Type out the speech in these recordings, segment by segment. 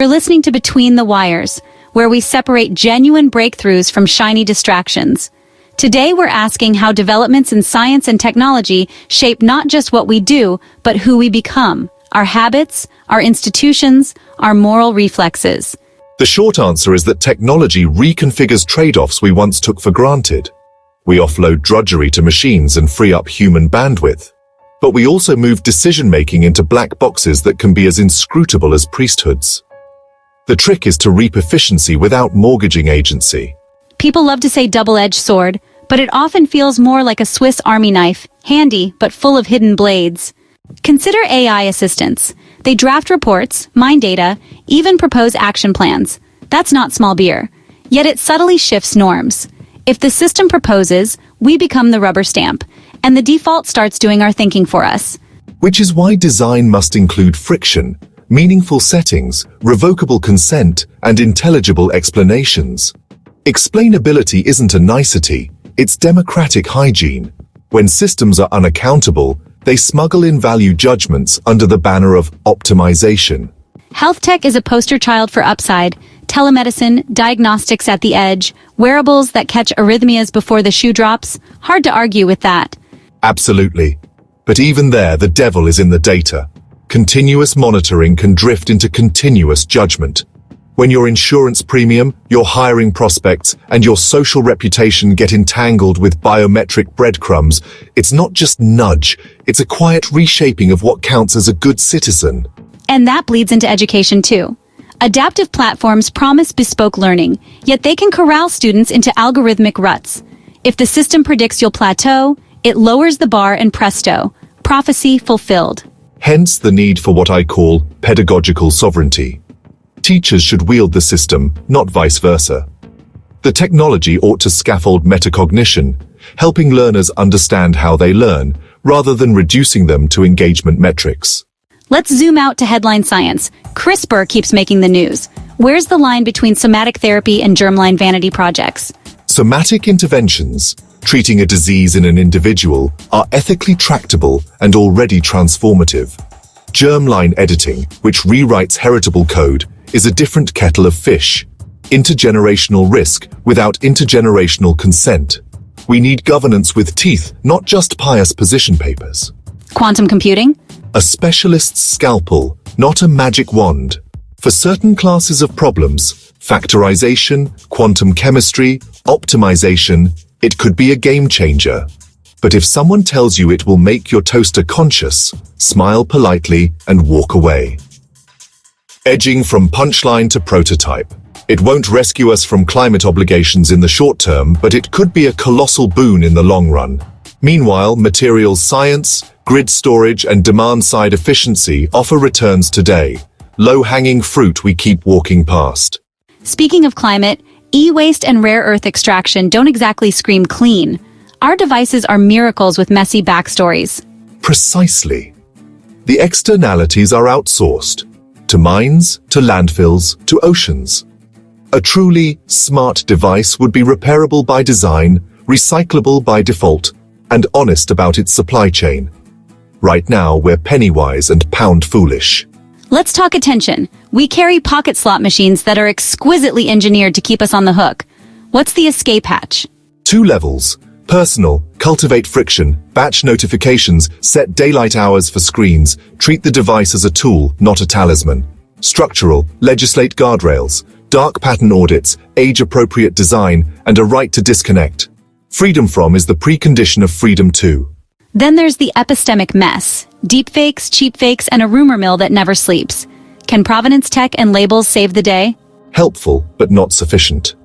You're listening to Between the Wires, where we separate genuine breakthroughs from shiny distractions. Today we're asking how developments in science and technology shape not just what we do, but who we become, our habits, our institutions, our moral reflexes. The short answer is that technology reconfigures trade-offs we once took for granted. We offload drudgery to machines and free up human bandwidth. But we also move decision-making into black boxes that can be as inscrutable as priesthoods. The trick is to reap efficiency without mortgaging agency. People love to say double-edged sword, but it often feels more like a Swiss Army knife, handy but full of hidden blades. Consider AI assistants. They draft reports, mine data, even propose action plans. That's not small beer. Yet it subtly shifts norms. If the system proposes, we become the rubber stamp, and the default starts doing our thinking for us. Which is why design must include friction, meaningful settings, revocable consent, and intelligible explanations. Explainability isn't a nicety, it's democratic hygiene. When systems are unaccountable, they smuggle in value judgments under the banner of optimization. Health tech is a poster child for upside. Telemedicine, diagnostics at the edge, wearables that catch arrhythmias before the shoe drops. Hard to argue with that. Absolutely. But even there, the devil is in the data. Continuous monitoring can drift into continuous judgment. When your insurance premium, your hiring prospects, and your social reputation get entangled with biometric breadcrumbs, it's not just nudge, it's a quiet reshaping of what counts as a good citizen. And that bleeds into education too. Adaptive platforms promise bespoke learning, yet they can corral students into algorithmic ruts. If the system predicts you'll plateau, it lowers the bar and presto, prophecy fulfilled. Hence the need for what I call pedagogical sovereignty. Teachers should wield the system, not vice versa. The technology ought to scaffold metacognition, helping learners understand how they learn, rather than reducing them to engagement metrics. Let's zoom out to headline science. CRISPR keeps making the news. Where's the line between somatic therapy and germline vanity projects? Somatic interventions, treating a disease in an individual, are ethically tractable and already transformative. Germline editing, which rewrites heritable code, is a different kettle of fish. Intergenerational risk without intergenerational consent. We need governance with teeth, not just pious position papers. Quantum computing? A specialist's scalpel, not a magic wand. For certain classes of problems, factorization, quantum chemistry, optimization, it could be a game changer. But if someone tells you it will make your toaster conscious, smile politely and walk away. Edging from punchline to prototype. It won't rescue us from climate obligations in the short term, but it could be a colossal boon in the long run. Meanwhile, materials science, grid storage, and demand-side efficiency offer returns today. Low-hanging fruit we keep walking past. Speaking of climate, e-waste and rare earth extraction don't exactly scream clean. Our devices are miracles with messy backstories. Precisely. The externalities are outsourced. To mines, to landfills, to oceans. A truly smart device would be repairable by design, recyclable by default, and honest about its supply chain. Right now, we're penny-wise and pound-foolish. Let's talk attention. We carry pocket slot machines that are exquisitely engineered to keep us on the hook. What's the escape hatch? 2 levels. Personal, cultivate friction, batch notifications, set daylight hours for screens, treat the device as a tool, not a talisman. Structural, legislate guardrails, dark pattern audits, age-appropriate design, and a right to disconnect. Freedom from is the precondition of freedom to. Then there's the epistemic mess. Deepfakes, cheapfakes, and a rumor mill that never sleeps. Can provenance tech and labels save the day? Helpful, but not sufficient.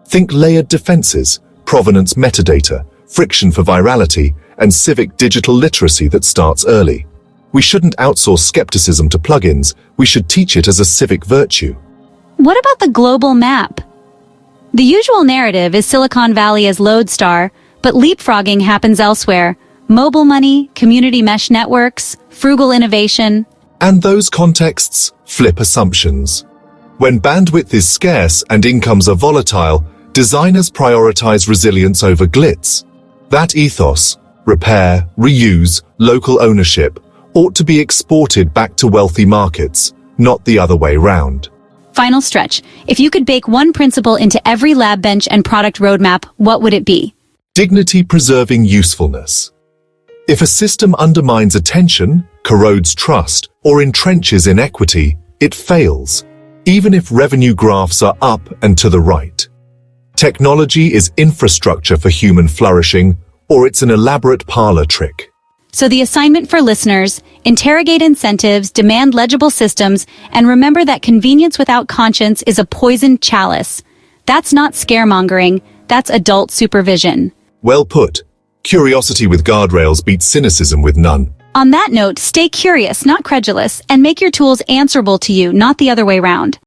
Think layered defenses, provenance metadata, friction for virality, and civic digital literacy that starts early. We shouldn't outsource skepticism to plugins, we should teach it as a civic virtue. What about the global map? The usual narrative is Silicon Valley as lodestar, but leapfrogging happens elsewhere. Mobile money, community mesh networks, frugal innovation. And those contexts flip assumptions. When bandwidth is scarce and incomes are volatile, designers prioritize resilience over glitz. That ethos, repair, reuse, local ownership, ought to be exported back to wealthy markets, not the other way round. Final stretch. If you could bake one principle into every lab bench and product roadmap, what would it be? Dignity-preserving usefulness. If a system undermines attention, corrodes trust, or entrenches inequity, it fails, even if revenue graphs are up and to the right. Technology is infrastructure for human flourishing, or it's an elaborate parlor trick. So the assignment for listeners: interrogate incentives, demand legible systems, and remember that convenience without conscience is a poisoned chalice. That's not scaremongering, that's adult supervision. Well put. Curiosity with guardrails beats cynicism with none. On that note, stay curious, not credulous, and make your tools answerable to you, not the other way round.